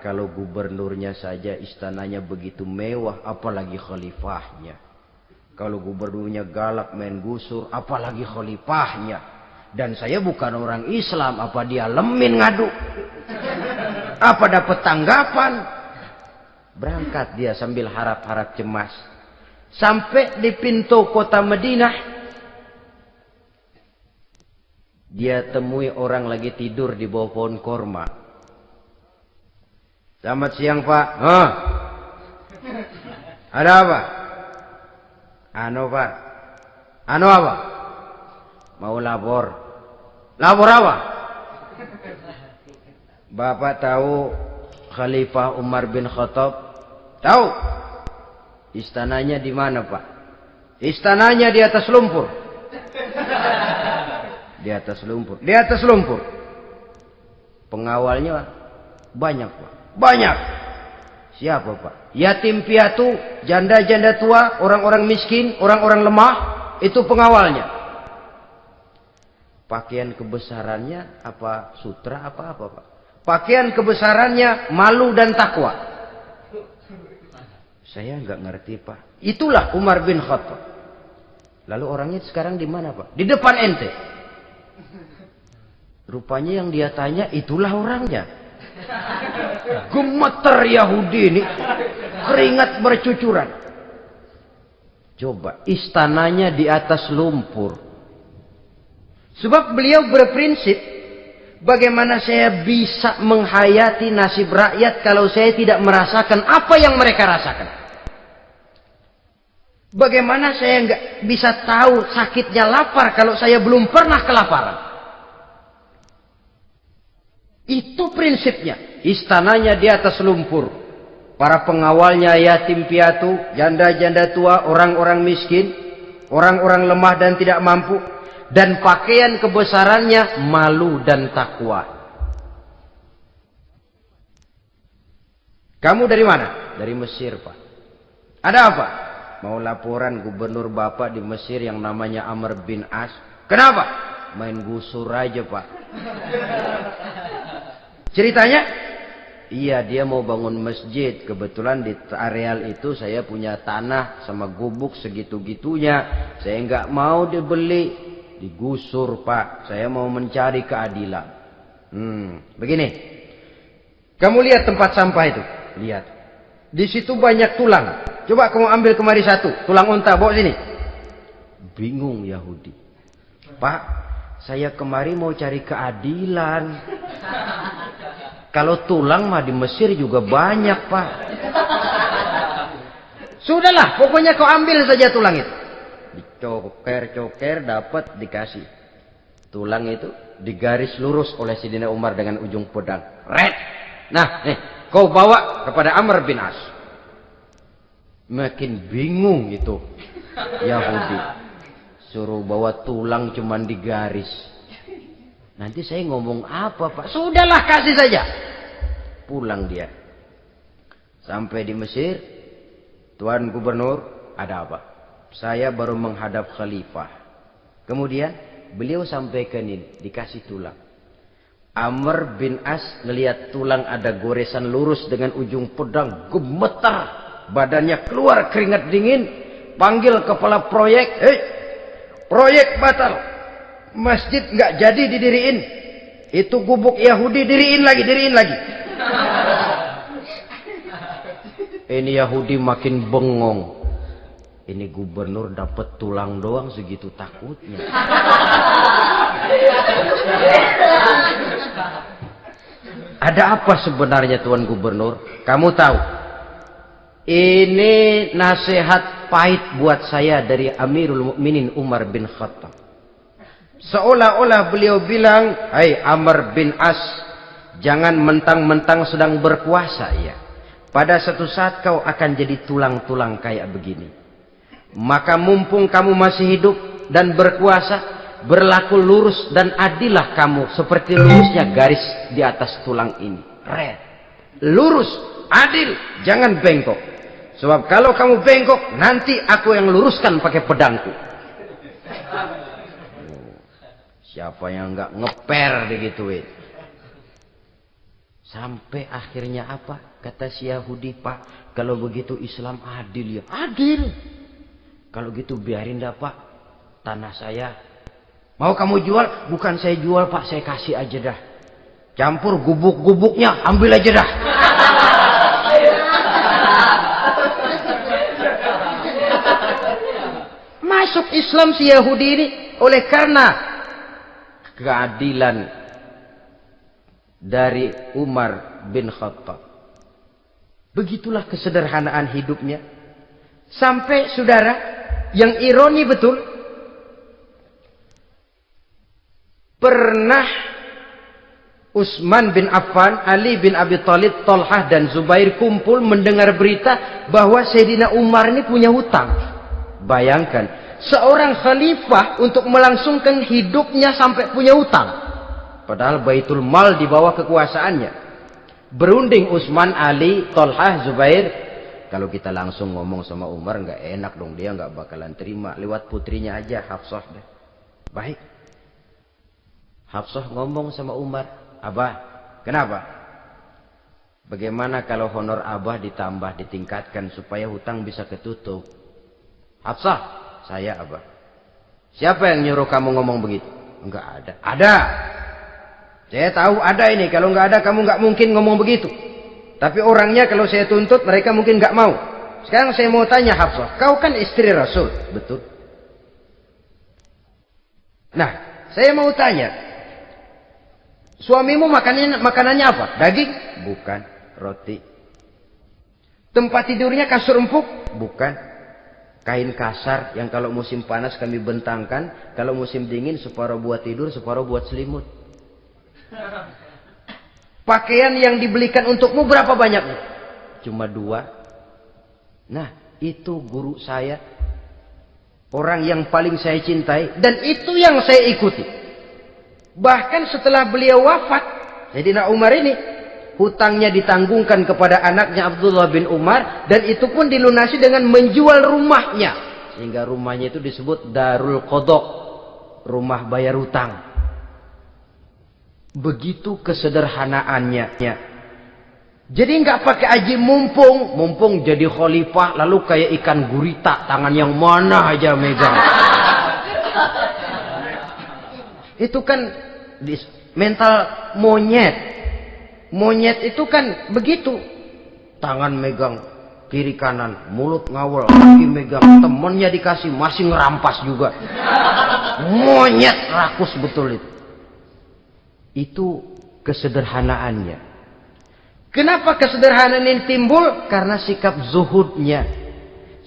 Kalau gubernurnya saja istananya begitu mewah, apalagi khalifahnya. Kalau gubernurnya galak main gusur, apalagi khalifahnya. Dan saya bukan orang Islam, apa dia lemin ngadu? Apa dapat tanggapan? Berangkat dia sambil harap-harap cemas. Sampai di pintu kota Madinah, dia temui orang lagi tidur di bawah pohon korma. Selamat siang, Pak. Ada apa? Pak. Apa? Mau lapor. Lapor apa? Bapak tahu Khalifah Umar bin Khattab? Tahu? Istananya di mana, Pak? Istananya di atas lumpur. Di atas lumpur. Di atas lumpur. Pengawalnya banyak, Pak. Banyak. Siapa, Pak? Yatim piatu, janda-janda tua, orang-orang miskin, orang-orang lemah, itu pengawalnya. Pakaian kebesarannya apa sutra apa, Pak? Pakaian kebesarannya malu dan takwa. Saya nggak ngerti, Pak. Itulah Umar bin Khattab. Lalu orangnya sekarang di mana, Pak? Di depan ente. Rupanya yang dia tanya itulah orangnya. Gemeter Yahudi ini, keringat bercucuran. Coba, istananya di atas lumpur. Sebab beliau berprinsip, bagaimana saya bisa menghayati nasib rakyat kalau saya tidak merasakan apa yang mereka rasakan? Bagaimana saya nggak bisa tahu sakitnya lapar kalau saya belum pernah kelaparan? Itu prinsipnya. Istananya di atas lumpur. Para pengawalnya yatim piatu, janda-janda tua, orang-orang miskin, orang-orang lemah dan tidak mampu. Dan pakaian kebesarannya malu dan takwa. Kamu dari mana? Dari Mesir, Pak. Ada apa? Mau laporan gubernur Bapak di Mesir yang namanya Amr bin As. Kenapa? Main gusur aja, Pak. Ceritanya? Iya, dia mau bangun masjid. Kebetulan di areal itu saya punya tanah sama gubuk segitu-gitunya. Saya nggak mau dibeli, digusur, Pak. Saya mau mencari keadilan. Begini. Kamu lihat tempat sampah itu? Lihat. Di situ banyak tulang. Coba kamu ambil kemari satu. Tulang unta, bawa sini. Bingung Yahudi. Pak, saya kemari mau cari keadilan. Kalau tulang mah di Mesir juga banyak, Pak. Sudahlah, pokoknya kau ambil saja tulang itu. Dicoker-coker, dapat, dikasih. Tulang itu digaris lurus oleh Sidina Umar dengan ujung pedang. Red. Nah, nih, kau bawa kepada Amr bin As. Makin bingung itu Yahudi. Suruh bawa tulang cuman digaris. Nanti saya ngomong apa, Pak? Sudahlah, kasih saja. Pulang dia. Sampai di Mesir. Tuan Gubernur, ada apa? Saya baru menghadap khalifah. Kemudian beliau sampaikan ini, dikasih tulang. Amr bin As ngelihat tulang ada goresan lurus dengan ujung pedang, gemetar. Badannya keluar keringat dingin. Panggil kepala proyek. Proyek batal. Masjid nggak jadi didiriin. Itu gubuk Yahudi diriin lagi. Ini Yahudi makin bengong. Ini gubernur dapat tulang doang segitu takutnya. Ada apa sebenarnya, Tuan Gubernur? Kamu tahu? Ini nasihat pahit buat saya dari Amirul Mukminin Umar bin Khattab. Seolah-olah beliau bilang, "Hai Amr bin As, jangan mentang-mentang sedang berkuasa ya. Pada suatu saat kau akan jadi tulang-tulang kayak begini. Maka mumpung kamu masih hidup dan berkuasa, berlaku lurus dan adillah kamu seperti lurusnya garis di atas tulang ini. Red. Lurus, adil, jangan bengkok. Sebab kalau kamu bengkok, nanti aku yang luruskan pakai pedangku. Siapa yang enggak ngeper digituin? Sampai akhirnya apa? Kata si Yahudi, Pak, kalau begitu Islam adil ya. Adil. Kalau gitu biarin dah, Pak. Tanah saya. Mau kamu jual? Bukan saya jual, Pak, saya kasih aja dah. Campur gubuk-gubuknya, ambil aja dah. Masuk Islam si Yahudi ini oleh karena keadilan dari Umar bin Khattab. Begitulah kesederhanaan hidupnya. Sampai saudara, yang ironi betul, pernah Utsman bin Affan, Ali bin Abi Thalib, Thalhah dan Zubair kumpul mendengar berita bahwa Sayyidina Umar ini punya hutang. Bayangkan, seorang khalifah untuk melangsungkan hidupnya sampai punya hutang. Padahal Baitul Mal di bawah kekuasaannya. Berunding Utsman, Ali, Thalhah, Zubair. Kalau kita langsung ngomong sama Umar nggak enak dong, dia nggak bakalan terima. Lewat putrinya aja, Hafsah deh. Baik. Hafsah ngomong sama Umar, Abah, kenapa? Bagaimana kalau honor Abah ditambah, ditingkatkan supaya hutang bisa ketutup? Hafsah, saya Abah. Siapa yang nyuruh kamu ngomong begitu? Enggak ada. Ada. Saya tahu ada ini. Kalau enggak ada, kamu enggak mungkin ngomong begitu. Tapi orangnya kalau saya tuntut, mereka mungkin enggak mau. Sekarang saya mau tanya Hafsah, kau kan istri Rasul, betul? Nah, saya mau tanya, suamimu makanannya apa? Daging? Bukan. Roti. Tempat tidurnya kasur empuk? Bukan. Kain kasar yang kalau musim panas kami bentangkan, kalau musim dingin separuh buat tidur, separuh buat selimut. Pakaian yang dibelikan untukmu berapa banyaknya? Cuma 2. Nah, itu guru saya. Orang yang paling saya cintai, dan itu yang saya ikuti. Bahkan setelah beliau wafat, Sayyidina Umar ini, hutangnya ditanggungkan kepada anaknya Abdullah bin Umar, dan itu pun dilunasi dengan menjual rumahnya. Sehingga rumahnya itu disebut Darul Qadha, rumah bayar hutang. Begitu kesederhanaannya. Jadi nggak pakai aji mumpung jadi khalifah, lalu kayak ikan gurita, tangan yang mana aja megang. Itu kan mental monyet. Monyet itu kan begitu. Tangan megang kiri kanan, mulut ngawal, kaki megang, temennya dikasih masih ngerampas juga. Monyet rakus betul itu. Itu kesederhanaannya. Kenapa kesederhanaan ini timbul? Karena sikap zuhudnya.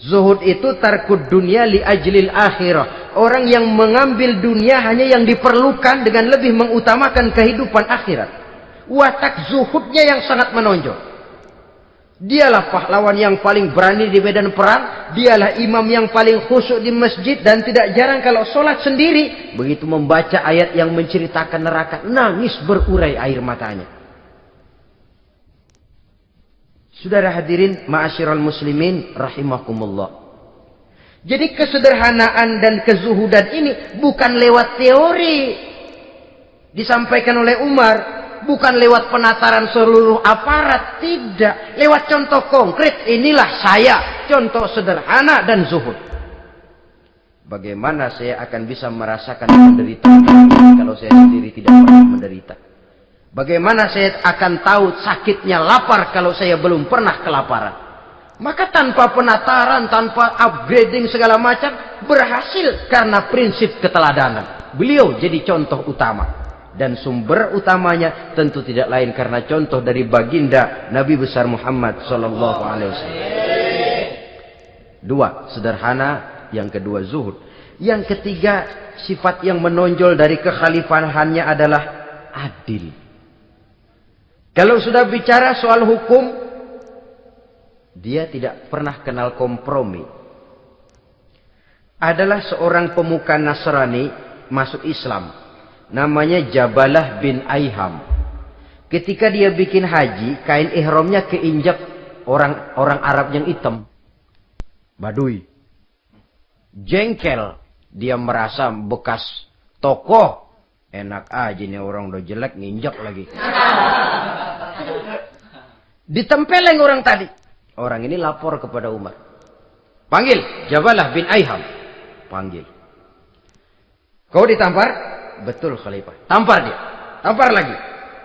Zuhud itu tarkud dunia li ajlil akhirah. Orang yang mengambil dunia hanya yang diperlukan dengan lebih mengutamakan kehidupan akhirat. Watak zuhudnya yang sangat menonjol. Dialah pahlawan yang paling berani di medan perang. Dialah imam yang paling khusyuk di masjid. Dan tidak jarang kalau sholat sendiri, begitu membaca ayat yang menceritakan neraka, nangis berurai air matanya. Saudara hadirin ma'asyiral muslimin rahimakumullah. Jadi kesederhanaan dan kezuhudan ini bukan lewat teori disampaikan oleh Umar, bukan lewat penataran seluruh aparat, tidak, lewat contoh konkret. Inilah saya, contoh sederhana dan zuhud. Bagaimana saya akan bisa merasakan penderitaan ini kalau saya sendiri tidak pernah menderita? Bagaimana saya akan tahu sakitnya lapar kalau saya belum pernah kelaparan? Maka tanpa penataran, tanpa upgrading segala macam, berhasil karena prinsip keteladanan. Beliau jadi contoh utama. Dan sumber utamanya tentu tidak lain karena contoh dari baginda Nabi besar Muhammad sallallahu alaihi wasallam. 2, sederhana. Yang kedua, zuhud. Yang ketiga, sifat yang menonjol dari kekhalifahannya adalah adil. Kalau sudah bicara soal hukum, dia tidak pernah kenal kompromi. Adalah seorang pemuka Nasrani masuk Islam. Namanya Jabalah bin Aiham. Ketika dia bikin haji, kain ihramnya keinjak orang Arab yang hitam. Badui. Jengkel. Dia merasa bekas tokoh. Enak aja nih orang udah jelek nginjak lagi. Ditempeleng orang tadi. Orang ini lapor kepada Umar. Panggil Jabalah bin Aiham. Panggil. Kau ditampar? Betul Khalifah. Tampar dia. Tampar lagi.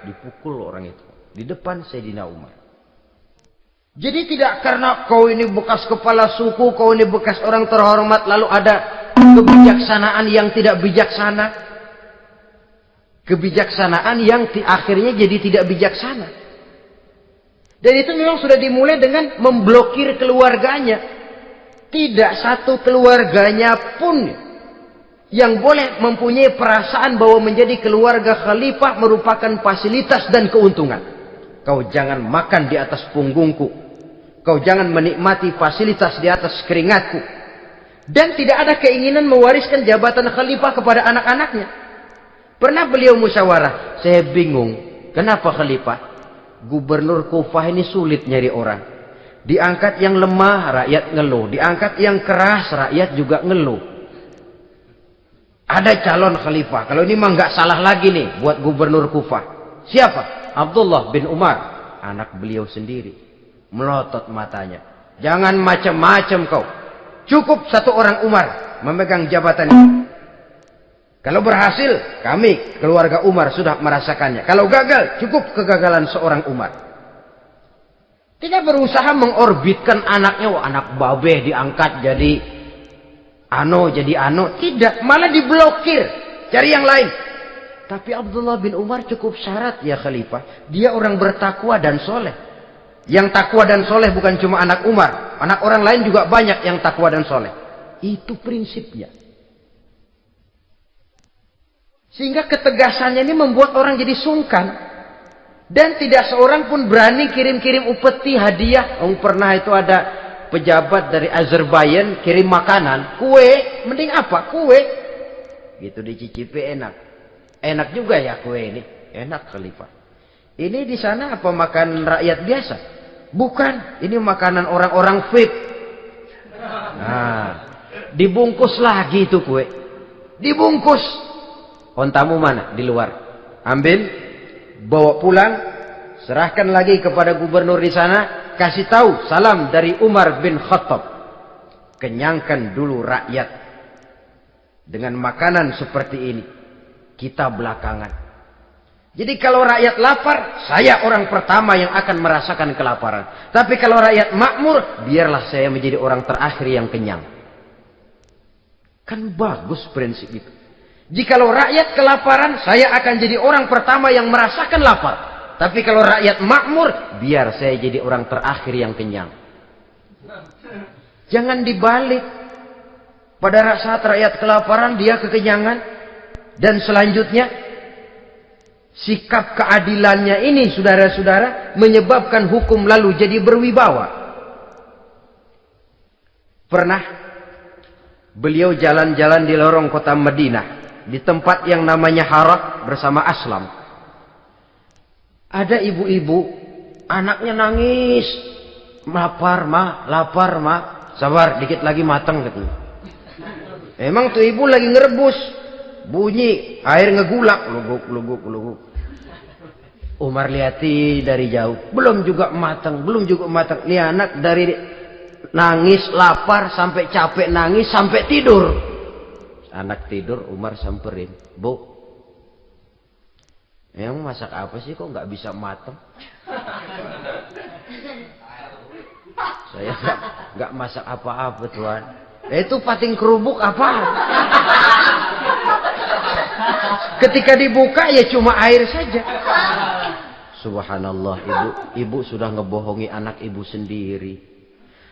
Dipukul orang itu. Di depan Sayyidina Umar. Jadi tidak karena kau ini bekas kepala suku, kau ini bekas orang terhormat, lalu ada kebijaksanaan yang tidak bijaksana. Kebijaksanaan yang akhirnya jadi tidak bijaksana. Dan itu memang sudah dimulai dengan memblokir keluarganya. Tidak satu keluarganya pun yang boleh mempunyai perasaan bahwa menjadi keluarga khalifah merupakan fasilitas dan keuntungan. Kau jangan makan di atas punggungku. Kau jangan menikmati fasilitas di atas keringatku. Dan tidak ada keinginan mewariskan jabatan khalifah kepada anak-anaknya. Pernah beliau musyawarah. Saya bingung. Kenapa khalifah? Gubernur Kufah ini sulit nyari orang. Diangkat yang lemah, rakyat ngeluh. Diangkat yang keras, rakyat juga ngeluh. Ada calon khalifah. Kalau ini mah nggak salah lagi nih buat gubernur Kufah. Siapa? Abdullah bin Umar. Anak beliau sendiri. Melotot matanya. Jangan macam-macam kau. Cukup satu orang Umar memegang jabatan ini. Kalau berhasil, kami keluarga Umar sudah merasakannya. Kalau gagal, cukup kegagalan seorang Umar. Tidak berusaha mengorbitkan anaknya. Wah, anak babeh diangkat jadi tidak, malah diblokir, cari yang lain. Tapi Abdullah bin Umar cukup syarat ya khalifah, dia orang bertakwa dan soleh. Yang takwa dan soleh bukan cuma anak Umar, anak orang lain juga banyak yang takwa dan soleh. Itu prinsipnya. Sehingga ketegasannya ini membuat orang jadi sungkan. Dan tidak seorang pun berani kirim-kirim upeti hadiah. Pernah itu ada pejabat dari Azerbaijan kirim makanan, kue, mending apa? Kue. Gitu dicicipi enak. Enak juga ya kue ini. Enak khalifah. Ini di sana apa makan rakyat biasa? Bukan, ini makanan orang-orang VIP. Nah, dibungkus lagi itu kue. Dibungkus. Ontamu mana? Di luar. Ambil, bawa pulang, serahkan lagi kepada gubernur di sana. Kasih tahu salam dari Umar bin Khattab. Kenyangkan dulu rakyat dengan makanan seperti ini. Kita belakangan. Jadi kalau rakyat lapar, saya orang pertama yang akan merasakan kelaparan. Tapi kalau rakyat makmur, biarlah saya menjadi orang terakhir yang kenyang. Kan bagus prinsip itu. Jikalau rakyat kelaparan, saya akan jadi orang pertama yang merasakan lapar. Tapi kalau rakyat makmur, biar saya jadi orang terakhir yang kenyang. Jangan dibalik. Pada saat rakyat kelaparan, dia kekenyangan. Dan selanjutnya, sikap keadilannya ini, saudara-saudara, menyebabkan hukum lalu jadi berwibawa. Pernah, beliau jalan-jalan di lorong kota Madinah. Di tempat yang namanya Harah bersama Aslam. Ada ibu-ibu, anaknya nangis. Lapar ma. Sabar, dikit lagi matang katanya. Emang tuh ibu lagi ngerebus. Bunyi, air ngegulak. Luguk. Umar lihati dari jauh. Belum juga matang. Nih anak dari nangis, lapar, sampai capek nangis, sampai tidur. Anak tidur, Umar samperin. Bu, yang masak apa sih kok nggak bisa matang? Saya nggak masak apa-apa tuan. Itu pating kerubuk apa? Ketika dibuka ya cuma air saja. Subhanallah, ibu sudah ngebohongi anak ibu sendiri.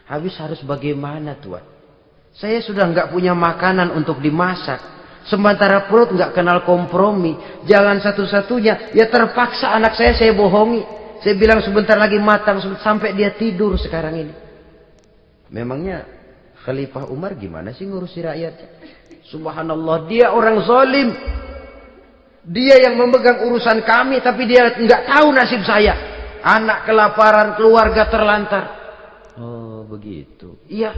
Habis harus bagaimana tuan? Saya sudah nggak punya makanan untuk dimasak. Sementara perut nggak kenal kompromi. Jalan satu-satunya, ya terpaksa anak saya bohongi. Saya bilang sebentar lagi matang sampai dia tidur sekarang ini. Memangnya Khalifah Umar gimana sih ngurusi rakyat? Subhanallah, dia orang zalim. Dia yang memegang urusan kami, tapi dia nggak tahu nasib saya. Anak kelaparan, keluarga terlantar. Oh begitu. Iya.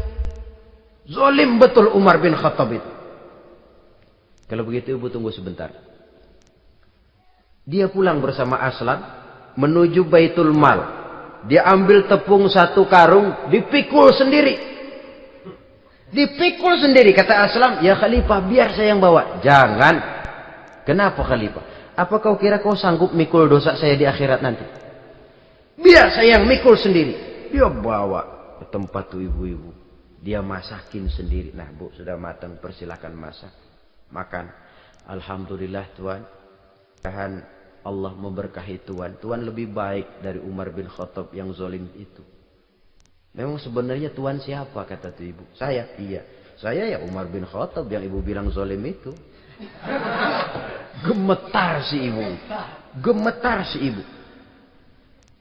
Zalim betul Umar bin Khattab itu. Kalau begitu ibu tunggu sebentar. Dia pulang bersama Aslam menuju Baitul Mal. Dia ambil tepung 1 karung, dipikul sendiri. Dipikul sendiri, kata Aslam, ya Khalifah biar saya yang bawa. Jangan. Kenapa Khalifah? Apa kau kira kau sanggup mikul dosa saya di akhirat nanti? Biar saya yang mikul sendiri. Dia bawa ke tempat tuh ibu-ibu. Dia masakin sendiri. Nah bu, sudah matang, persilahkan masak. Makan. Alhamdulillah Tuhan. Tuhan Allah memberkahi Tuhan. Tuhan lebih baik dari Umar bin Khattab yang zalim itu. Memang sebenarnya Tuhan siapa, kata tuh ibu? Saya. Iya. Saya ya Umar bin Khattab yang ibu bilang zalim itu. Gemetar si ibu. Gemetar si ibu.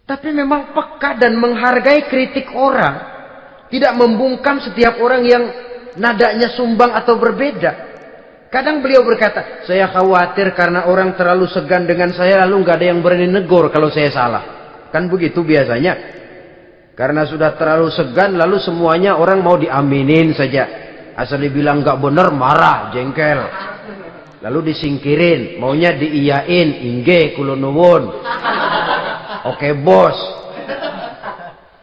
Tapi memang peka dan menghargai kritik orang. Tidak membungkam setiap orang yang nadanya sumbang atau berbeda. Kadang beliau berkata, saya khawatir karena orang terlalu segan dengan saya lalu nggak ada yang berani negur kalau saya salah. Kan begitu biasanya. Karena sudah terlalu segan lalu semuanya orang mau diaminin saja. Asal dibilang nggak benar marah, jengkel. Lalu disingkirin, maunya diiyain, inggih kula nuwun. Oke bos.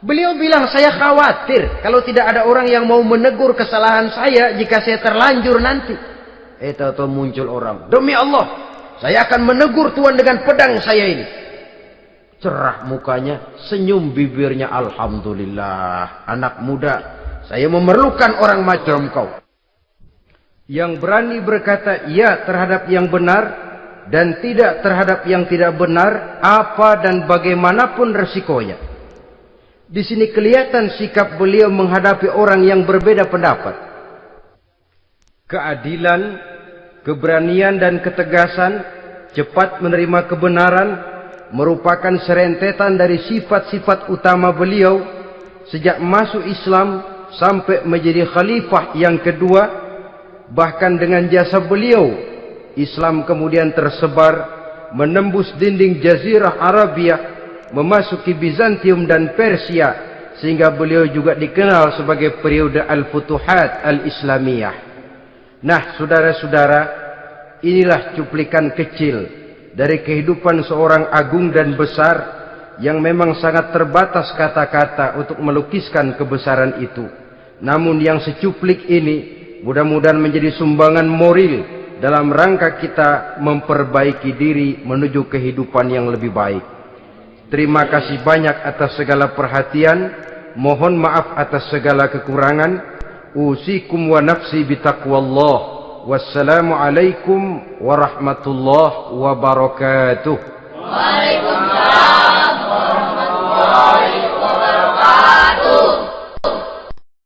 Beliau bilang saya khawatir kalau tidak ada orang yang mau menegur kesalahan saya jika saya terlanjur nanti. Tahu-tahu muncul orang. Demi Allah, saya akan menegur Tuhan dengan pedang saya ini. Cerah mukanya, senyum bibirnya. Alhamdulillah, anak muda, saya memerlukan orang macam kau. Yang berani berkata ya terhadap yang benar dan tidak terhadap yang tidak benar, apa dan bagaimanapun resikonya. Di sini kelihatan sikap beliau menghadapi orang yang berbeda pendapat. Keadilan, keberanian dan ketegasan, cepat menerima kebenaran, merupakan serentetan dari sifat-sifat utama beliau sejak masuk Islam sampai menjadi khalifah yang kedua. Bahkan dengan jasa beliau, Islam kemudian tersebar, menembus dinding Jazirah Arabia, memasuki Bizantium dan Persia, sehingga beliau juga dikenal sebagai periode Al-Futuhat Al-Islamiyah. Nah, saudara-saudara, inilah cuplikan kecil dari kehidupan seorang agung dan besar yang memang sangat terbatas kata-kata untuk melukiskan kebesaran itu. Namun yang secuplik ini mudah-mudahan menjadi sumbangan moral dalam rangka kita memperbaiki diri menuju kehidupan yang lebih baik. Terima kasih banyak atas segala perhatian. Mohon maaf atas segala kekurangan. Usikum wa nafsi bitaqwallah. Wassalamualaikum warahmatullahi wabarakatuh. Waalaikumsalam.